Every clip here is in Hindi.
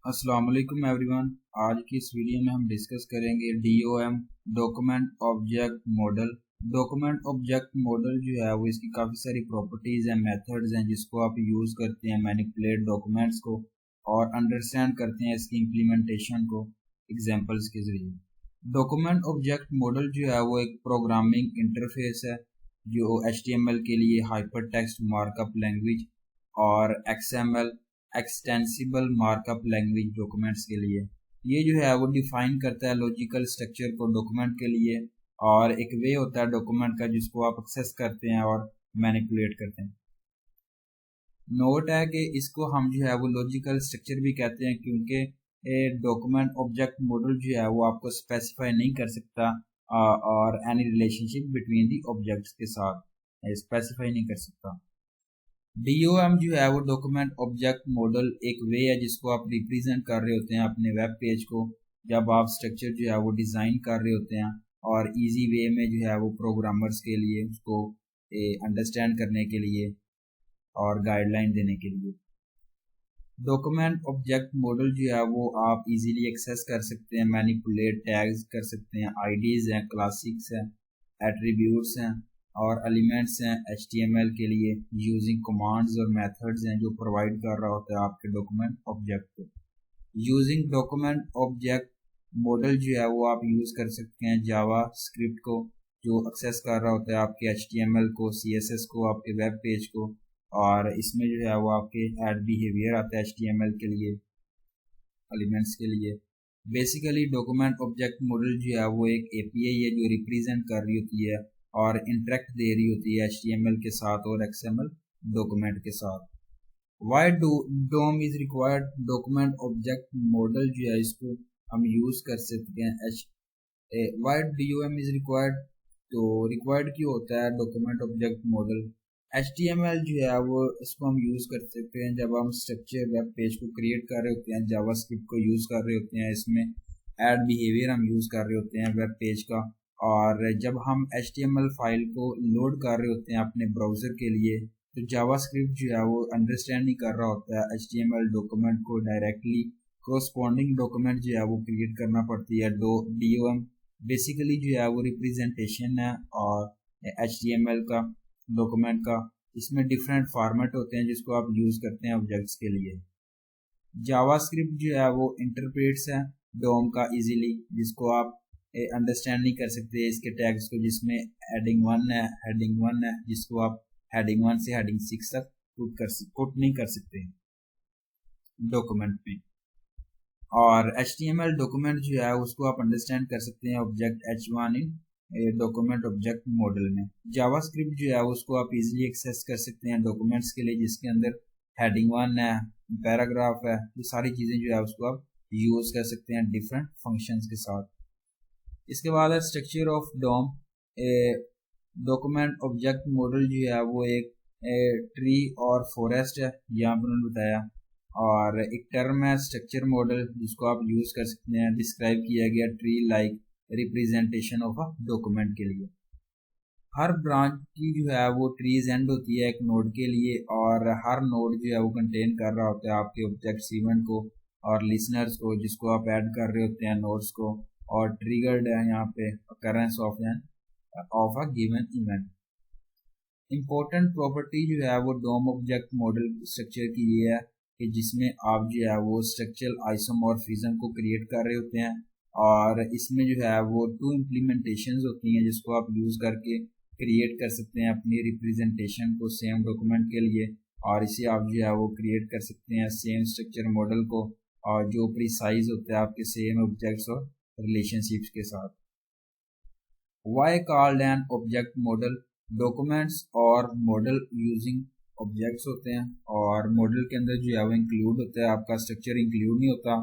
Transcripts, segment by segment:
अस्सलाम वालेकुम एवरीवन। आज की इस वीडियो में हम डिस्कस करेंगे DOM document object model. Document object model जो है वो इसकी काफ़ी सारी प्रॉपर्टीज़ हैं, मेथड्स हैं जिसको आप यूज़ करते हैं मैनिपुलेट डॉक्यूमेंट्स को और अंडरस्टैंड करते हैं इसकी इम्प्लीमेंटेशन को एग्जांपल्स के ज़रिए। डॉक्यूमेंट ऑब्जेक्ट मॉडल जो है वो एक प्रोग्रामिंग इंटरफेस है जो HTML के लिए हाइपर टेक्स्ट मार्कअप लैंग्वेज और XML extensible markup language documents के लिए ये जो है वो डिफाइन करता है लॉजिकल स्ट्रक्चर को डॉक्यूमेंट के लिए, और एक वे होता है डॉक्यूमेंट का जिसको आप एक्सेस करते हैं और मैनिपुलेट करते हैं। नोट है कि इसको हम जो है वो लॉजिकल स्ट्रक्चर भी कहते हैं क्योंकि डॉक्यूमेंट ऑब्जेक्ट मॉडल जो है वो आपको स्पेसिफाई नहीं कर सकता और any relationship between the objects के साथ स्पेसिफाई नहीं कर सकता। DOM जो है वो डॉक्यूमेंट ऑब्जेक्ट मॉडल एक वे है जिसको आप रिप्रेजेंट कर रहे होते हैं अपने वेब पेज को, जब आप स्ट्रक्चर जो है वो डिज़ाइन कर रहे होते हैं और इजी वे में जो है वो प्रोग्रामर्स के लिए उसको अंडरस्टैंड करने के लिए और गाइडलाइन देने के लिए। डॉक्यूमेंट ऑब्जेक्ट मॉडल जो है वो आप इजीली एक्सेस कर सकते हैं, मैनिपुलेट टैग्स कर सकते हैं, आईडीज़ हैं, क्लासिक्स हैं, एट्रीब्यूट्स हैं और एलिमेंट्स हैं HTML के लिए यूजिंग कमांड्स और मेथड्स हैं जो प्रोवाइड कर रहा होता है आपके डॉक्यूमेंट ऑब्जेक्ट को। यूजिंग डॉक्यूमेंट ऑब्जेक्ट मॉडल जो है वो आप यूज़ कर सकते हैं जावा स्क्रिप्ट को जो एक्सेस कर रहा होता है आपके HTML को, CSS को, आपके वेब पेज को, और इसमें जो है वो आपके ऐड बिहेवियर आता है HTML के लिए, एलिमेंट्स के लिए। बेसिकली डॉक्यूमेंट ऑब्जेक्ट मॉडल जो है वो एक API है जो रिप्रेजेंट कर रही होती है और इंटरेक्ट दे रही होती है HTML के साथ और XML डॉक्यूमेंट के साथ। Why DOM is required document object model जो है इसको हम यूज़ कर सकते हैं। वाई DOM इज रिक्वायर्ड, तो रिक्वायर्ड क्यों होता है डॉक्यूमेंट ऑब्जेक्ट मॉडल? HTML जो है वो इसको हम यूज़ कर सकते हैं जब हम स्ट्रक्चर वेब पेज को क्रिएट कर रहे होते हैं, जावास्क्रिप्ट को यूज़ कर रहे होते हैं, इसमें ऐड बिहेवियर हम यूज़ कर रहे होते हैं वेब पेज का, और जब हम HTML फाइल को लोड कर रहे होते हैं अपने ब्राउज़र के लिए तो जावास्क्रिप्ट जो है वो अंडरस्टैंड नहीं कर रहा होता है HTML डॉक्यूमेंट को, डायरेक्टली कोरस्पॉन्डिंग डॉक्यूमेंट जो है वो क्रिएट करना पड़ती है। DOM बेसिकली जो है वो रिप्रेजेंटेशन है और HTML का डॉक्यूमेंट का, इसमें डिफरेंट फॉर्मेट होते हैं जिसको आप यूज़ करते हैं ऑब्जेक्ट्स के लिए। जावास्क्रिप्ट जो है वो इंटरप्रेट्स है DOM का इजीली, जिसको आप अंडरस्टैंड नहीं कर सकते इसके टैग्स को, जिसमें हेडिंग वन है जिसको आप हेडिंग 1 से हेडिंग 6 तक पुट नहीं कर सकते डॉक्यूमेंट में। और HTML डॉक्यूमेंट जो है उसको आप अंडरस्टैंड कर सकते हैं ऑब्जेक्ट H1 इन डॉक्यूमेंट ऑब्जेक्ट मॉडल में। जावास्क्रिप्ट जो है उसको आप इजीली एक्सेस कर सकते हैं डॉक्यूमेंट्स के लिए जिसके अंदर हेडिंग 1 है, पैराग्राफ है, ये सारी चीज़ें जो है उसको आप यूज़ कर सकते हैं डिफरेंट फंक्शंस के साथ। इसके बाद है structure of DOM। Document object model जो है वो एक ट्री और फॉरेस्ट है, यहाँ पर उन्होंने बताया, और एक टर्म है स्ट्रक्चर मॉडल जिसको आप यूज़ कर सकते हैं, डिस्क्राइब किया गया tree like representation of a document के लिए। हर ब्रांच की जो है वो ट्रीज एंड होती है एक नोड के लिए, और हर नोड जो है वो कंटेन कर रहा होता है आपके ऑब्जेक्ट इवेंट को और लिसनर्स को जिसको आप ऐड कर रहे होते हैं नोड्स को, और ट्रिगर्ड है यहाँ पे occurrence of a given event. Important property जो है वो DOM ऑब्जेक्ट मॉडल स्ट्रक्चर की ये है कि जिसमें आप जो है वो स्ट्रक्चरल आइसोमॉर्फिज्म को क्रिएट कर रहे होते हैं, और इसमें जो है वो 2 इम्प्लीमेंटेशंस होती हैं जिसको आप यूज़ करके क्रिएट कर सकते हैं अपनी रिप्रेजेंटेशन को सेम डॉक्यूमेंट के लिए, और इसे आप जो है वो क्रिएट कर सकते हैं सेम स्ट्रक्चर मॉडल को, और जो प्रिसाइज होता है आपके सेम ऑब्जेक्ट्स और रिलेशनशिप्स के साथ। Why called an object model? Documents और मॉडल यूजिंग ऑब्जेक्ट्स होते हैं, और मॉडल के अंदर जो है वो इंक्लूड होता है, आपका स्ट्रक्चर इंक्लूड नहीं होता,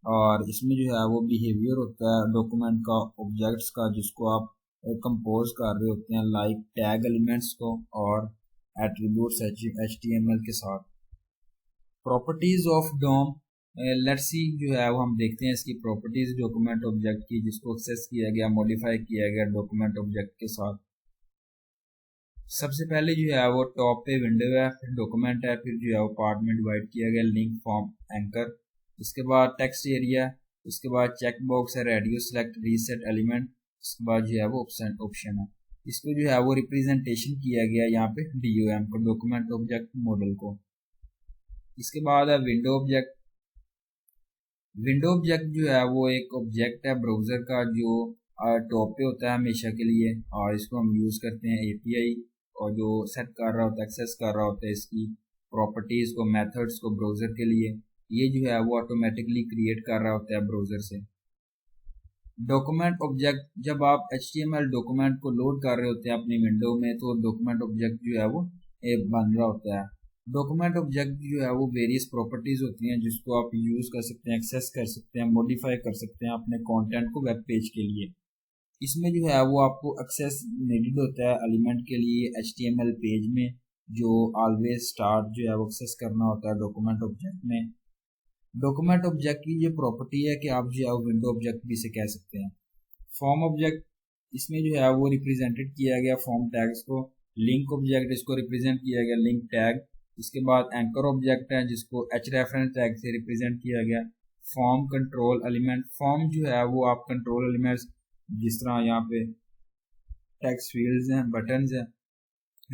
और इसमें जो है वो बिहेवियर होता है डॉक्यूमेंट का ऑब्जेक्ट्स का जिसको आप कंपोज कर रहे होते हैं लाइक टैग एलिमेंट्स को और एट्रीब्यूट्स HTML के साथ। Properties of DOM, let's see जो है वो हम देखते हैं इसकी प्रॉपर्टीज डॉक्यूमेंट ऑब्जेक्ट की जिसको एक्सेस किया गया, मॉडिफाई किया गया डॉक्यूमेंट ऑब्जेक्ट के साथ। सबसे पहले जो है वो टॉप पे विंडो है, फिर डॉक्यूमेंट है, फिर जो है वो पार्ट में डिवाइड किया गया लिंक फॉर्म एंकर, इसके बाद टेक्स्ट एरिया, उसके बाद चेक बॉक्स है, रेडियो सेलेक्ट, रीसेट एलिमेंट, उसके बाद जो है वो ऑप्शन है। इसको जो है वो रिप्रेजेंटेशन किया गया यहाँ पे DOM को, डॉक्यूमेंट ऑब्जेक्ट मॉडल को। इसके बाद है विंडो ऑब्जेक्ट। विंडो ऑब्जेक्ट जो है वो एक ऑब्जेक्ट है ब्राउजर का जो टॉप पे होता है हमेशा के लिए, और इसको हम यूज करते हैं API, और जो सेट कर रहा होता है, एक्सेस कर रहा होता है इसकी प्रॉपर्टीज को, मेथड्स को ब्राउजर के लिए, ये जो है वो ऑटोमेटिकली क्रिएट कर रहा होता है ब्राउजर से। डॉक्यूमेंट ऑब्जेक्ट, जब आप HTML डॉक्यूमेंट को लोड कर रहे होते हैं अपनी विंडो में, तो डॉक्यूमेंट ऑब्जेक्ट जो है वो बन रहा होता है। डॉक्यूमेंट ऑब्जेक्ट जो है वो वेरियस प्रॉपर्टीज होती हैं जिसको आप यूज कर सकते हैं, एक्सेस कर सकते हैं, मॉडिफाई कर सकते हैं अपने कंटेंट को वेब पेज के लिए। इसमें जो है वो आपको एक्सेस नीडेड होता है एलिमेंट के लिए HTML पेज में, जो ऑलवेज स्टार्ट जो है वो एक्सेस करना होता है डॉक्यूमेंट ऑब्जेक्ट में। डॉक्यूमेंट ऑब्जेक्ट की ये प्रॉपर्टी है कि आप जो है विंडो ऑब्जेक्ट भी इसे कह सकते हैं। फॉर्म ऑब्जेक्ट, इसमें जो है वो रिप्रेजेंटेड किया गया फॉर्म टैग्स को। लिंक ऑब्जेक्ट, इसको रिप्रेजेंट किया गया लिंक टैग। इसके बाद एंकर ऑब्जेक्ट है जिसको hreferen टैग से रिप्रेजेंट किया गया। फॉर्म कंट्रोल एलिमेंट, फॉर्म जो है वो आप कंट्रोल एलिमेंट्स जिस तरह यहाँ पे टेक्स्ट फील्ड्स हैं, बटन्स हैं,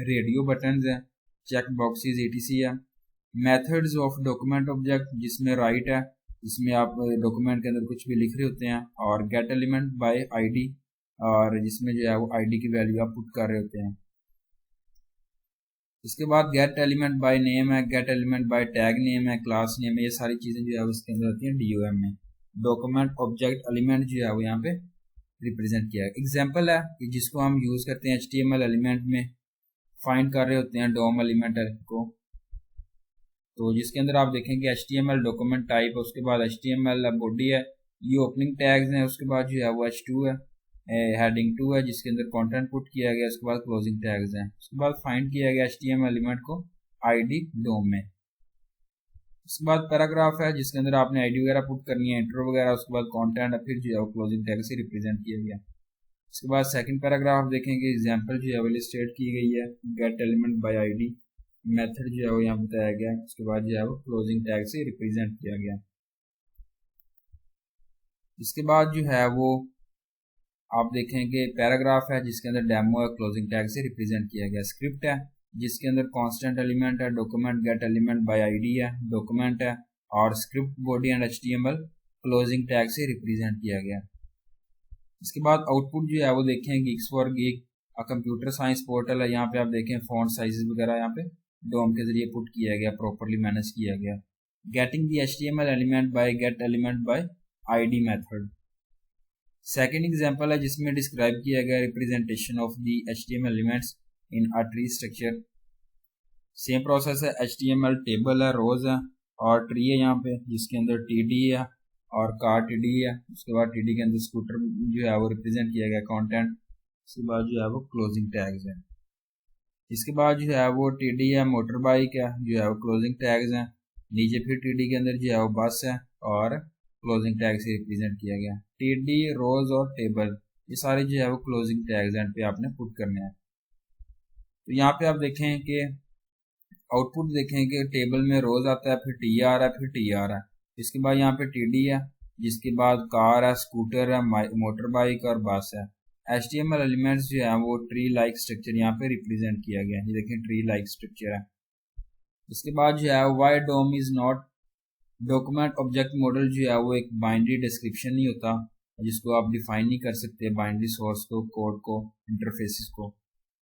रेडियो बटन्स हैं, चेक बॉक्सेस etc है। मेथड्स ऑफ डॉक्यूमेंट ऑब्जेक्ट, जिसमें राइट है, जिसमें आप डॉक्यूमेंट के अंदर कुछ भी लिख रहे होते हैं, और गेट एलिमेंट बाय ID, और जिसमें जो है वो ID की वैल्यू आप पुट कर रहे होते हैं। इसके बाद गेट एलिमेंट बाय नेम है, gate element by tag name है, क्लास नेम है, ये सारी चीजें जो है उसके अंदर आती हैं DOM में। डॉक्यूमेंट ऑब्जेक्ट एलिमेंट जो है वो यहाँ पे रिप्रेजेंट किया है। एग्जाम्पल है कि जिसको हम यूज करते हैं HTML एलिमेंट में, फाइंड कर रहे होते हैं DOM एलिमेंट को, तो जिसके अंदर आप देखेंगे HTML डॉक्यूमेंट टाइप है, उसके बाद HTML बॉडी है, ये ओपनिंग टैग्स हैं, उसके बाद जो है वो H2 है, हेडिंग 2 है जिसके अंदर कंटेंट पुट किया गया, उसके बाद क्लोजिंग टैग्स हैं, उसके बाद फाइंड किया गया HTML एलिमेंट को ID DOM में। उसके बाद पैराग्राफ है जिसके अंदर आपने ID वगैरह पुट करनी है, इंट्रो वगैरह, उसके बाद कंटेंट, फिर जो है वो क्लोजिंग टैग से रिप्रेजेंट किया गया। उसके बाद सेकंड पैराग्राफ देखेंगे, एग्जांपल जो है वो स्टेट की गई है, gate element by ID, method जो है वो यहाँ बताया गया, उसके बाद जो है वो क्लोजिंग टैग से रिप्रेजेंट किया गया। इसके बाद जो है वो आप देखेंगे पैराग्राफ है जिसके अंदर डेमो है, क्लोजिंग टैग से रिप्रेजेंट किया गया। स्क्रिप्ट है जिसके अंदर कांस्टेंट एलिमेंट है, document gate element by ID है, डॉक्यूमेंट है, और script body and HTML closing tag से रिप्रेजेंट किया गया। इसके बाद आउटपुट जो है वो देखें, Geeks for Geek computer science portal है, यहाँ पे आप देखें फॉन्ट साइजेस वगैरह यहाँ पे DOM के जरिए पुट किया गया, प्रॉपरली मैनेज किया गया। Getting the HTML element by gate element by ID method. Second example है जिसमें डिस्क्राइब किया गया representation of the HTML elements in a tree structure. Same process है, HTML टेबल है, रोज है, और ट्री है यहाँ पे जिसके अंदर TD है और कार TD है। उसके बाद TD के अंदर स्कूटर जो है वो रिप्रेजेंट किया गया कंटेंट। उसके बाद जो है वो क्लोजिंग टैग्स है। इसके बाद जो है वो TD है, मोटर बाइक है, जो है वो क्लोजिंग टैग्स हैं। नीचे फिर TD के अंदर जो है वो बस है और क्लोजिंग टैग से रिप्रेजेंट किया गया। TD, रोज और टेबल, ये सारे जो है वो क्लोजिंग टैग्स एंड पे आपने पुट करने हैं। तो यहाँ पे आप देखें कि आउटपुट देखें कि टेबल में रोज आता है, फिर TR है, फिर TR है। इसके बाद यहाँ पे TD है, जिसके बाद कार है, स्कूटर है, मोटर बाइक और बस है। HTML एलिमेंट्स जो है वो ट्री लाइक स्ट्रक्चर यहाँ पे रिप्रेजेंट किया गया है, ये देखें ट्री लाइक स्ट्रक्चर है। इसके बाद जो है why DOM is not, document object model जो है वो एक बाइनरी डिस्क्रिप्शन नहीं होता जिसको आप डिफाइन नहीं कर सकते, बाइनरी सोर्स को, कोड को, इंटरफेसेस को।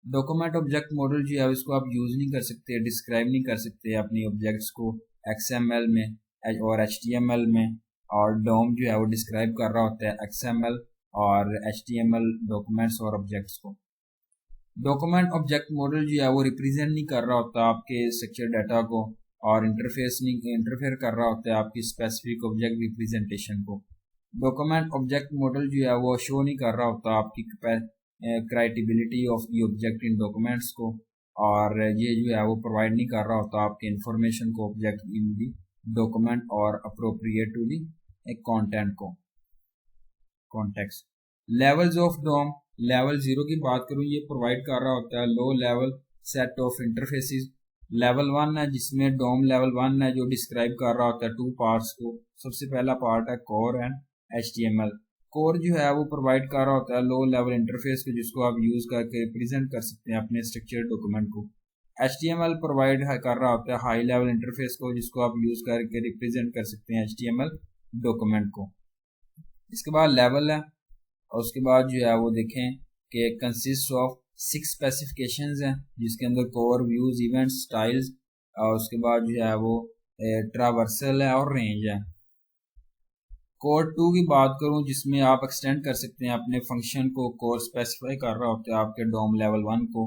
डॉक्यूमेंट ऑब्जेक्ट मॉडल जो है इसको आप यूज नहीं कर सकते, डिस्क्राइब नहीं कर सकते अपनी ऑब्जेक्ट्स को XML में और HTML में, और DOM जो है वो डिस्क्राइब कर रहा होता है XML और HTML डॉक्यूमेंट्स और ऑब्जेक्ट्स को। डॉक्यूमेंट ऑब्जेक्ट मॉडल जो है वो रिप्रेजेंट नहीं कर रहा होता आपके स्ट्रक्चर डाटा को, और इंटरफेयर कर रहा होता है आपकी स्पेसिफिक ऑब्जेक्ट रिप्रेजेंटेशन को। डॉक्यूमेंट ऑब्जेक्ट मॉडल जो है वो शो नहीं कर रहा होता आपकी creatability of the object in documents को, और ये जो है वो प्रोवाइड नहीं कर रहा होता आपके इंफॉर्मेशन को ऑब्जेक्ट इन दी डॉक्यूमेंट और अप्रोप्रिएट टू दी कंटेंट को, context. Levels of DOM, level 0 की बात करूँ, ये प्रोवाइड कर रहा होता है low level set of interfaces, level 1 है जिसमें डोम लेवल 1 है जो डिस्क्राइब कर रहा होता है 2 पार्ट्स को। सबसे पहला पार्ट है कोर एंड HTML। कोर जो है वो प्रोवाइड कर रहा होता है लो लेवल इंटरफेस को जिसको आप यूज करके रिप्रेजेंट कर सकते हैं अपने स्ट्रक्चर डॉक्यूमेंट को। HTML प्रोवाइड कर रहा होता है हाई लेवल इंटरफेस को जिसको आप यूज करके रिप्रेजेंट कर सकते हैं HTML डॉक्यूमेंट को। इसके बाद लेवल है और उसके बाद जो है वो देखें कि कंसिस्ट ऑफ 6 स्पेसिफिकेशंस हैं जिसके अंदर कोर, व्यूज, इवेंट्स, स्टाइल्स और उसके बाद जो है वो ट्रावर्सल है और रेंज है। कोर 2 की बात करूं जिसमें आप एक्सटेंड कर सकते हैं अपने फंक्शन को। कोर स्पेसिफाई कर रहा होता है आपके डोम लेवल 1 को।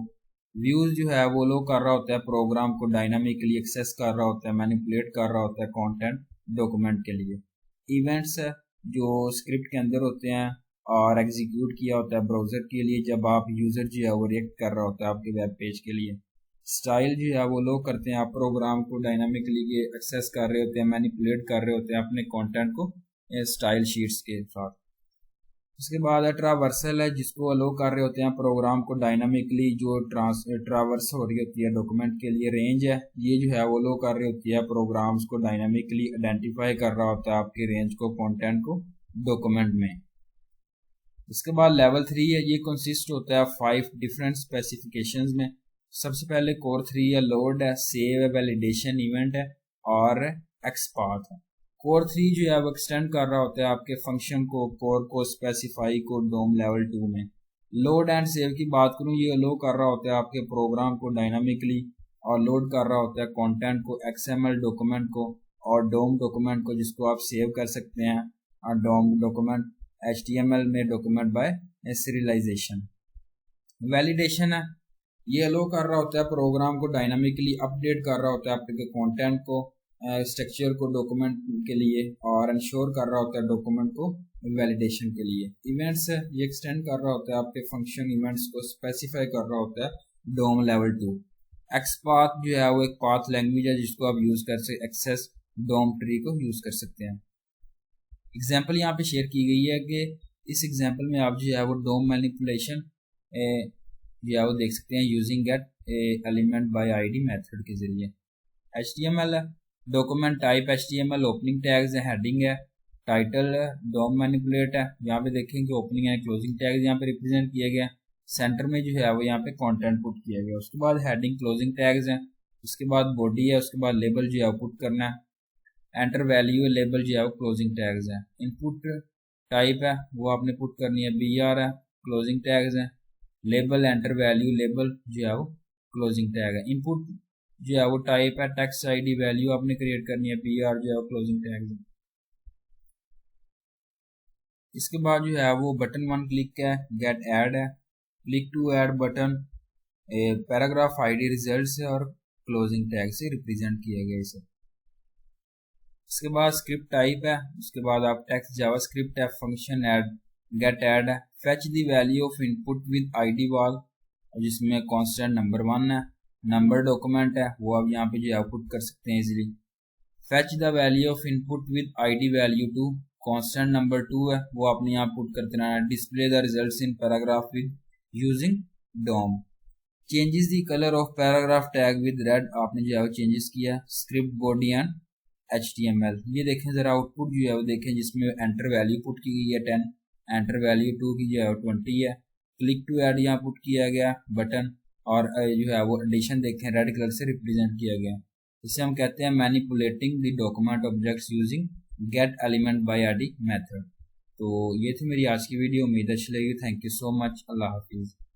व्यूज जो है वो लो कर रहा होता है प्रोग्राम को डायनामिकली एक्सेस कर रहा होता है, मैनिपुलेट कर रहा होता है कंटेंट डॉक्यूमेंट के लिए। इवेंट्स है जो स्क्रिप्ट के अंदर होते हैं और एग्जीक्यूट किया होता है ब्राउज़र के लिए जब आप यूज़र जो है वो रिएक्ट कर रहा होता है आपके वेब पेज के लिए। स्टाइल जो है वो लो करते हैं आप प्रोग्राम को डायनामिकली एक्सेस कर रहे होते हैं, मैनिपुलेट कर रहे होते हैं अपने कंटेंट को स्टाइल शीट्स के साथ। उसके बाद ट्रावर्सल है जिसको अलो कर रहे होते हैं प्रोग्राम को डायनामिकली जो ट्रावर्स हो रही होती है डॉक्यूमेंट के लिए। रेंज है ये जो है वो लो कर रही होती है प्रोग्राम्स को डायनामिकली आइडेंटिफाई कर रहा होता है आपकी रेंज को, कंटेंट को डॉक्यूमेंट में। इसके बाद लेवल 3 है, ये कंसिस्ट होता है 5 डिफरेंट स्पेसिफिकेशंस में। सबसे पहले कोर 3 है, लोड है, सेव है, वैलिडेशन, इवेंट है और एक्सपाथ है। कोर 3 जो है वो एक्सटेंड कर रहा होता है आपके फंक्शन को, कोर को, स्पेसिफाई को डोम लेवल 2 में। लोड एंड सेव की बात करूं ये लो कर रहा होता है आपके प्रोग्राम को डायनामिकली और लोड कर रहा होता है कंटेंट को, XML डॉक्यूमेंट को और डोम डॉक्यूमेंट को जिसको आप सेव कर सकते हैं और डोम डॉक्यूमेंट HTML में डॉक्यूमेंट बाय सीरियलाइजेशन। वैलिडेशन है ये अलो कर रहा होता है प्रोग्राम को डायनामिकली अपडेट कर रहा होता है आपके कंटेंट को, स्ट्रक्चर को डॉक्यूमेंट के लिए और इंश्योर कर रहा होता है डॉक्यूमेंट को वैलिडेशन के लिए। इवेंट्स है ये एक्सटेंड कर रहा होता है आपके फंक्शन इवेंट्स को, स्पेसिफाई कर रहा होता है डोम लेवल 2। एक्सपाथ जो है वो एक पाथ लैंग्वेज है जिसको आप यूज कर सकते एक्सेस डोम ट्री को यूज कर सकते हैं। एग्जाम्पल यहाँ पे शेयर की गई है कि इस एग्जाम्पल में आप जो है वो डोम मैनिपुलेशन जो है वो देख सकते हैं using gate element by ID method के जरिए। HTML है, document type HTML, opening tags है, हेडिंग है, टाइटल है, डोम मैनिपुलेट है। यहाँ पे देखेंगे ओपनिंग एंड क्लोजिंग टैग्स यहाँ पे रिप्रेजेंट किया गया। सेंटर में जो है वो यहाँ पे कंटेंट पुट किया गया। उसके बाद हेडिंग, क्लोजिंग टैग्स हैं, उसके बाद बॉडी है, उसके बाद लेबल जो है वो पुट करना है। एंटर वैल्यू, लेबल जो है वो क्लोजिंग टैग्स है। इनपुट टाइप है वो आपने पुट करनी है, BR है, क्लोजिंग टैग्स है। लेबल, एंटर वैल्यू, लेबल जो है वो क्लोजिंग टैग है। इनपुट जो है वो टाइप है, टेक्स्ट ID वैल्यू आपने क्रिएट करनी है, PR जो है वो क्लोजिंग टैग है। इसके बाद जो है वो बटन 1 क्लिक है, गेट ऐड है, click to add button, paragraph ID result है और क्लोजिंग टैग से रिप्रेजेंट किया गया इसे। इसके बाद स्क्रिप्ट टाइप है, उसके बाद आप टेक्स्ट जावास्क्रिप्ट है, फंक्शन ऐड गेट ऐड है, fetch the value of input with ID वाल जिसमें कांस्टेंट नंबर 1 है, नंबर डॉक्यूमेंट है वो आप यहाँ पे जो है पुट कर सकते हैं easily. Fetch the value of input with ID value 2, constant number 2 है वो आपने यहाँ पुट करते रहना है। Display the results in paragraph with using DOM. Changes the colour of paragraph tag with red आपने जो है चेंजेस किया। स्क्रिप्ट बॉडी एंड HTML ये देखें जरा आउटपुट जो है वो देखें जिसमें एंटर वैल्यू पुट की गई है 10, एंटर वैल्यू 2 की जो है 20 है। क्लिक टू ऐड यहाँ पुट किया गया बटन और जो है वो एडिशन देखें रेड कलर से रिप्रेजेंट किया गया। इसे हम कहते हैं manipulating the document objects using gate element by ID method. तो ये थी मेरी आज की वीडियो, उम्मीद अच्छी लगी। थैंक यू सो मच, अल्लाह हाफिज़।